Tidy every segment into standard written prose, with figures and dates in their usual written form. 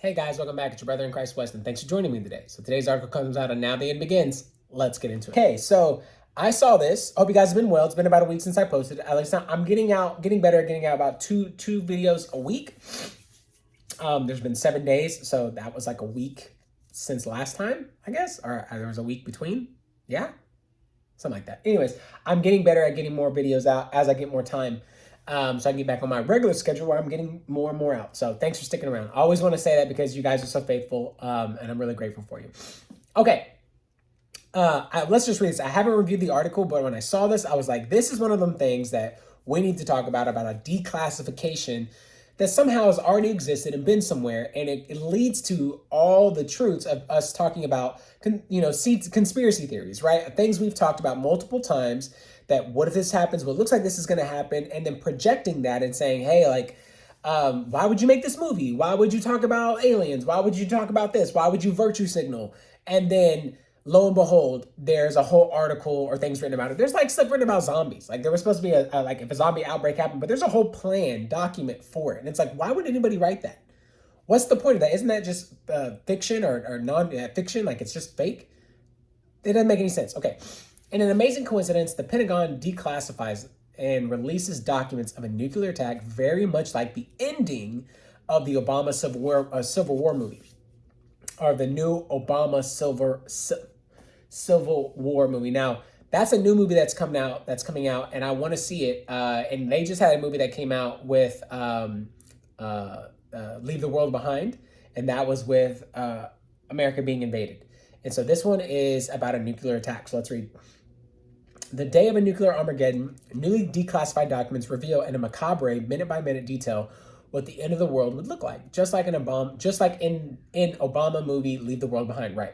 Hey guys, welcome back. It's your brother in Christ, Weston. Thanks for joining me today. So today's article comes out on Now the End Begins. Let's get into it. Okay, so I saw this. Hope you guys have been well. It's been about a week since I posted. At least I'm getting better at getting out about two videos a week. There's been 7 days, so that was like a week since last time, I guess, or there was a week between. Yeah, something like that. Anyways, I'm getting better at getting more videos out as I get more time. So I can get back on my regular schedule where I'm getting more and more out. So thanks for sticking around. I always want to say that because you guys are so faithful, and I'm really grateful for you. Okay, let's just read this. I haven't reviewed the article, but when I saw this, I was like, this is one of them things that we need to talk about a declassification that somehow has already existed and been somewhere, and it leads to all the truths of us talking about, conspiracy theories, right? Things we've talked about multiple times, that what if this happens? What looks like this is going to happen, and then projecting that and saying, hey, why would you make this movie? Why would you talk about aliens? Why would you talk about this? Why would you virtue signal? And then lo and behold, there's a whole article or things written about it. There's stuff written about zombies. There was supposed to be if a zombie outbreak happened, but there's a whole document for it. And it's why would anybody write that? What's the point of that? Isn't that just fiction or non-fiction? It's just fake? It doesn't make any sense. Okay. In an amazing coincidence, the Pentagon declassifies and releases documents of a nuclear attack very much like the ending of the Obama Civil War movie, or the new Obama Civil War movie. Now, that's a new movie that's coming out, and I want to see it. And they just had a movie that came out with Leave the World Behind, and that was with America being invaded. And so this one is about a nuclear attack. So let's read. The day of a nuclear Armageddon, newly declassified documents reveal in a macabre, minute-by-minute detail what the end of the world would look like, just like in Obama movie Leave the World Behind, right?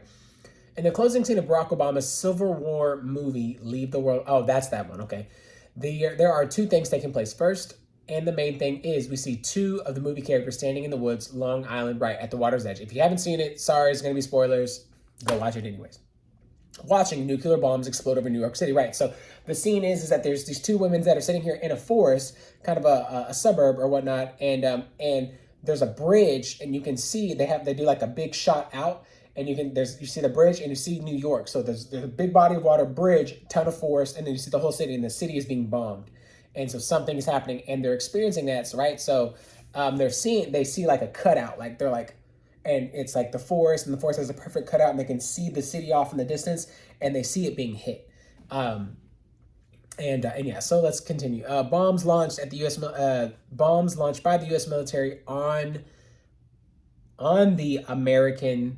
In the closing scene of Barack Obama's Civil War movie Leave the World, oh, that's that one, okay. There are two things taking place. First, and the main thing is we see two of the movie characters standing in the woods, Long Island, right at the water's edge. If you haven't seen it, sorry, it's going to be spoilers. Go watch it anyways. Watching nuclear bombs explode over New York City, right? So the scene is that there's these two women that are sitting here in a forest, kind of a suburb or whatnot, and there's a bridge, and you can see they do a big shot out, and you see the bridge and you see New York. So there's a big body of water, bridge, ton of forest, and then you see the whole city, and the city is being bombed, and so something is happening, and they're experiencing that, right? So they see a cutout, and it's the forest, and the forest has a perfect cutout, and they can see the city off in the distance, and they see it being hit. So let's continue. Bombs launched by the U.S. military on the American.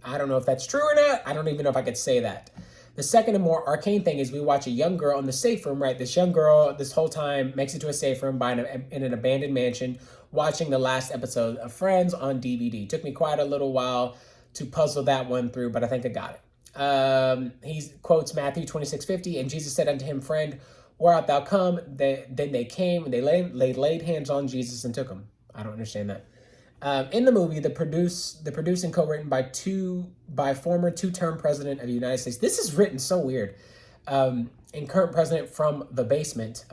I don't know if that's true or not. I don't even know if I could say that. The second and more arcane thing is we watch a young girl in the safe room, right? This young girl, this whole time, makes it to a safe room in an abandoned mansion, watching the last episode of Friends on DVD. Took me quite a little while to puzzle that one through, but I think I got it. He quotes Matthew 26:50, and Jesus said unto him, Friend, where art thou come? Then they came, and they laid hands on Jesus and took him. I don't understand that. In the movie, the produced and co-written by former two-term president of the United States. This is written so weird. And current president from the basement.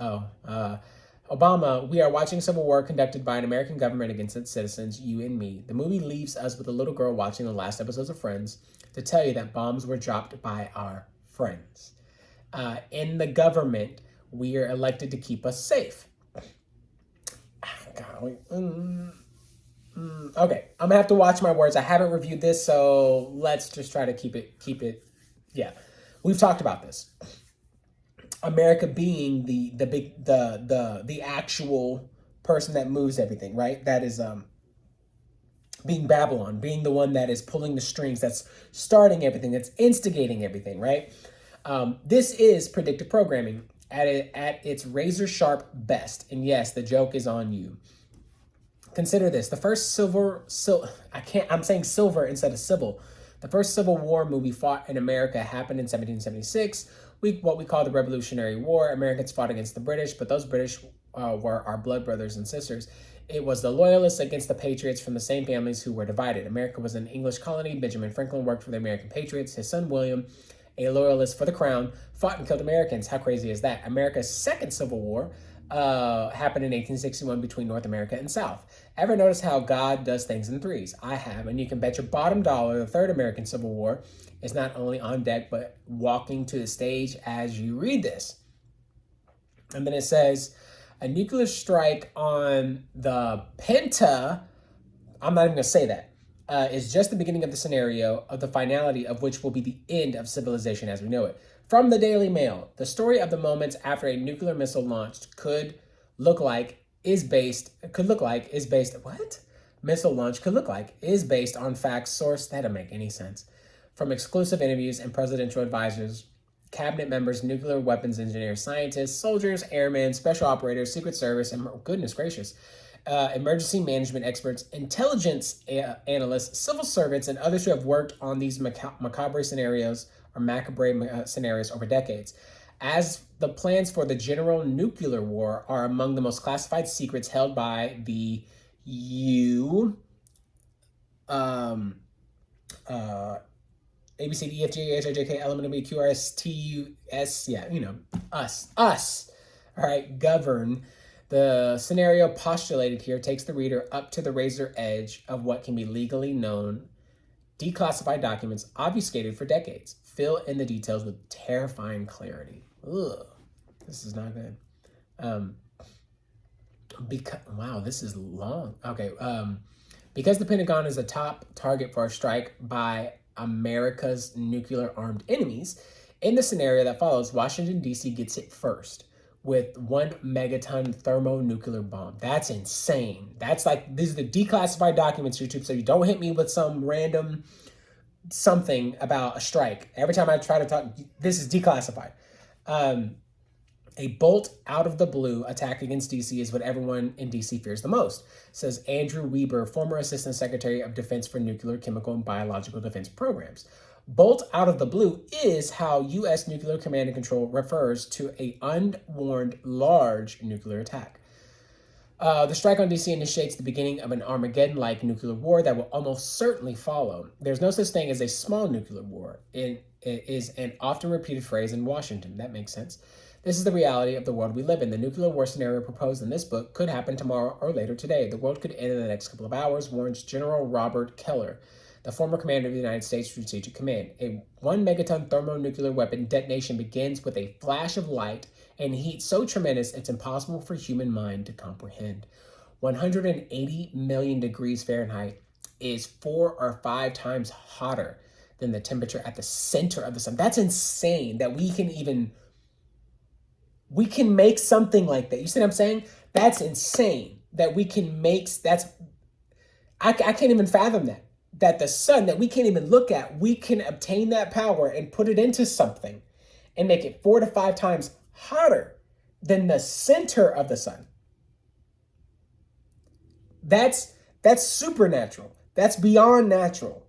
Obama, we are watching civil war conducted by an American government against its citizens, you and me. The movie leaves us with a little girl watching the last episodes of Friends to tell you that bombs were dropped by our friends. In the government, we are elected to keep us safe. Okay, I'm gonna have to watch my words. I haven't reviewed this, so let's just try to keep it. Yeah, we've talked about this. America being the actual person that moves everything, right? That is being Babylon, being the one that is pulling the strings, that's starting everything, that's instigating everything, right? This is predictive programming at its razor sharp best, and yes, the joke is on you. Consider this: the first I'm saying silver instead of civil. The first Civil War movie fought in America happened in 1776. What we call the Revolutionary War. Americans fought against the British, but those British were our blood brothers and sisters. It was the Loyalists against the Patriots from the same families who were divided. America was an English colony. Benjamin Franklin worked for the American Patriots. His son William, a loyalist for the crown, fought and killed Americans. How crazy is that? America's second Civil War happened in 1861 between North America and South. Ever notice how God does things in threes? I have, and you can bet your bottom dollar the Third American Civil War is not only on deck, but walking to the stage as you read this. And then it says, a nuclear strike on the Penta, I'm not even going to say that, is just the beginning of the scenario of the finality of which will be the end of civilization as we know it. From the Daily Mail, the story of the moments after a nuclear missile launched is based on facts sourced. That doesn't make any sense. From exclusive interviews and presidential advisors, cabinet members, nuclear weapons engineers, scientists, soldiers, airmen, special operators, Secret Service, and goodness gracious, emergency management experts, intelligence analysts, civil servants, and others who have worked on these macabre scenarios over decades. As the plans for the general nuclear war are among the most classified secrets held by the A, B, C, D, E, F, G, H, I, J, K, L, M, N, O, P, Q, R, S, T, U, S, yeah, us, all right, govern. The scenario postulated here takes the reader up to the razor edge of what can be legally known, declassified documents obfuscated for decades. Fill in the details with terrifying clarity. Ugh, this is not good. Wow, this is long. Okay, because the Pentagon is a top target for a strike by America's nuclear-armed enemies, in the scenario that follows, Washington, D.C. gets hit first with 1 megaton thermonuclear bomb. That's insane. That's like, these are the declassified documents, YouTube, so you don't hit me with some random something about a strike. Every time I try to talk, this is declassified. A bolt out of the blue attack against D.C. is what everyone in D.C. fears the most, says Andrew Weber, former Assistant Secretary of Defense for Nuclear, Chemical, and Biological Defense Programs. Bolt out of the blue is how U.S. Nuclear Command and Control refers to an unwarned large nuclear attack. The strike on D.C. initiates the beginning of an Armageddon-like nuclear war that will almost certainly follow. There's no such thing as a small nuclear war. It is an often repeated phrase in Washington. That makes sense. This is the reality of the world we live in. The nuclear war scenario proposed in this book could happen tomorrow or later today. The world could end in the next couple of hours, warns General Robert Keller, the former commander of the United States Strategic Command. A 1 megaton thermonuclear weapon detonation begins with a flash of light and heat so tremendous it's impossible for human mind to comprehend. 180 million degrees Fahrenheit is 4 or 5 times hotter than the temperature at the center of the sun. That's insane that we can make something like that. You see what I'm saying? That's insane that we can make, I can't even fathom that. That the sun that we can't even look at, we can obtain that power and put it into something and make it 4 to 5 times hotter than the center of the sun. That's supernatural. That's beyond natural.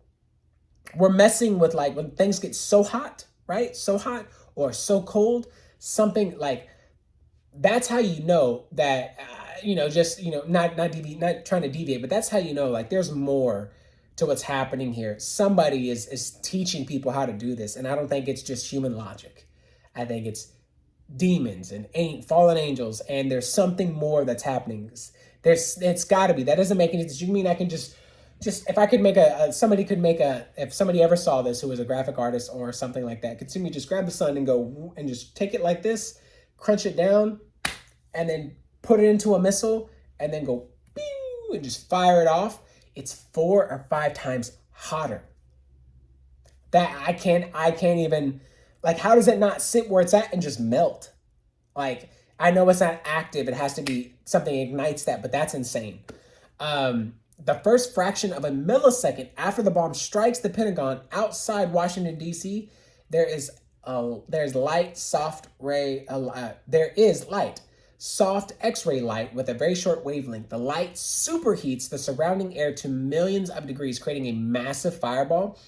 We're messing with, like, when things get so hot, right? So hot or so cold, something like, that's how you know that, not trying to deviate, but that's how you know, like, there's more to what's happening here. Somebody is teaching people how to do this. And I don't think it's just human logic. I think it's demons and fallen angels. And there's something more that's happening. It's gotta be. That doesn't make any sense. You mean I can just if I could make if somebody ever saw this who was a graphic artist or something like that, could see me just grab the sun and go and just take it like this, crunch it down, and then put it into a missile and then go pew, and just fire it off. It's 4 or 5 times hotter. That I can't even, like, how does it not sit where it's at and just melt? Like, I know it's not active. It has to be something ignites that, but that's insane. The first fraction of a millisecond after the bomb strikes the Pentagon outside Washington, D.C., there is light, soft X-ray light with a very short wavelength. The light superheats the surrounding air to millions of degrees, creating a massive fireball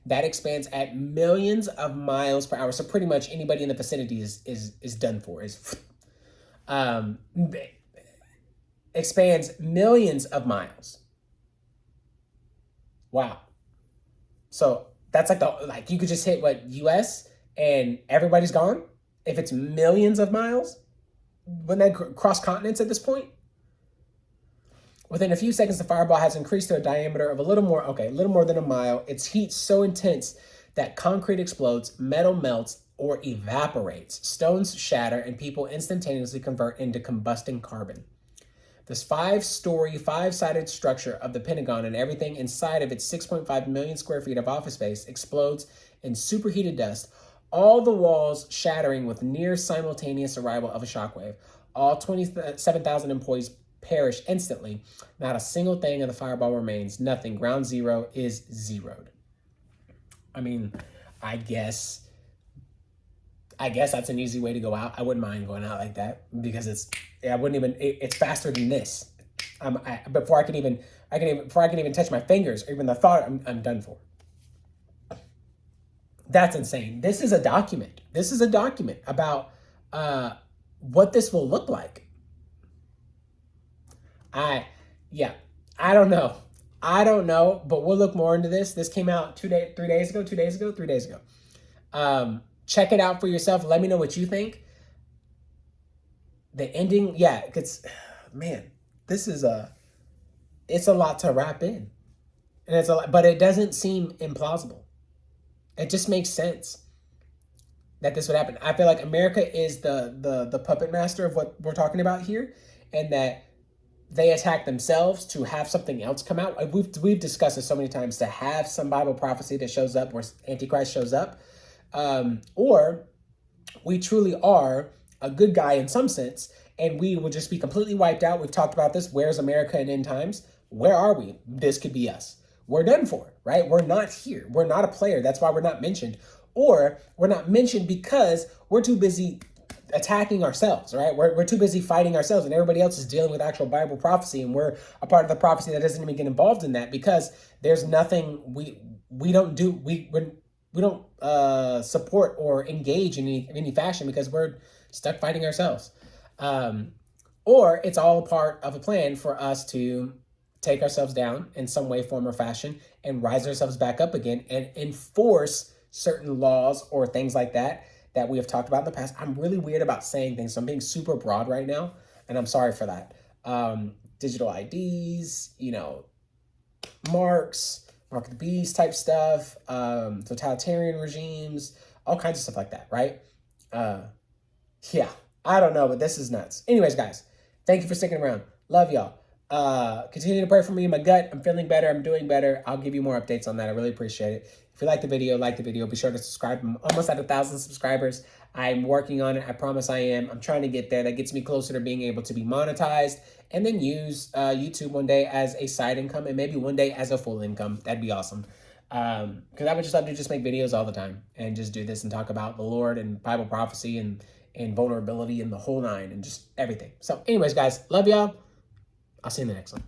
that expands at millions of miles per hour. So pretty much anybody in the vicinity is done for. Expands millions of miles. Wow. So that's like you could just hit US and everybody's gone if it's millions of miles. wouldn't that cross continents at this point? Within a few seconds, the fireball has increased to a diameter of a little more than a mile. Its heat so intense that concrete explodes, metal melts, or evaporates. Stones shatter, and people instantaneously convert into combusting carbon. This 5-story, 5-sided structure of the Pentagon and everything inside of its 6.5 million square feet of office space explodes in superheated dust, all the walls shattering with near simultaneous arrival of a shockwave. All 27,000 employees perish instantly. Not a single thing of the fireball remains. Nothing. Ground zero is zeroed. I mean, I guess that's an easy way to go out. I wouldn't mind going out like that because it's faster than this. Before I can even touch my fingers or even the thought, I'm done for. That's insane. This is a document. This is a document about what this will look like. I don't know. But we'll look more into this. This came out 3 days ago. Check it out for yourself. Let me know what you think. The ending, man, it's a lot to wrap in. And but it doesn't seem implausible. It just makes sense that this would happen. I feel like America is the puppet master of what we're talking about here, and that they attack themselves to have something else come out. We've discussed this so many times, to have some Bible prophecy that shows up where Antichrist shows up, or we truly are a good guy in some sense, and we will just be completely wiped out. We've talked about this. Where's America in end times? Where are we? This could be us. We're done for, right? We're not here. We're not a player. That's why we're not mentioned. Or we're not mentioned because we're too busy attacking ourselves, right? We're too busy fighting ourselves, and everybody else is dealing with actual Bible prophecy, and we're a part of the prophecy that doesn't even get involved in that because there's nothing we don't support or engage in any fashion because we're stuck fighting ourselves. Or it's all a part of a plan for us to take ourselves down in some way, form, or fashion and rise ourselves back up again and enforce certain laws or things like that we have talked about in the past. I'm really weird about saying things, so I'm being super broad right now, and I'm sorry for that. Digital IDs, marks, mark of the beast type stuff, totalitarian regimes, all kinds of stuff like that, right? I don't know, but this is nuts. Anyways, guys, thank you for sticking around. Love y'all. Continue to pray for me in my gut. I'm feeling better. I'm doing better. I'll give you more updates on that. I really appreciate it. If you like the video, Be sure to subscribe. I'm almost at 1,000 subscribers. I'm working on it. I promise I am. I'm trying to get there. That gets me closer to being able to be monetized and then use YouTube one day as a side income and maybe one day as a full income. That'd be awesome. Because I would just love to just make videos all the time and just do this and talk about the Lord and Bible prophecy and vulnerability and the whole nine and just everything. So anyways, guys, love y'all. I'll see you in the next one.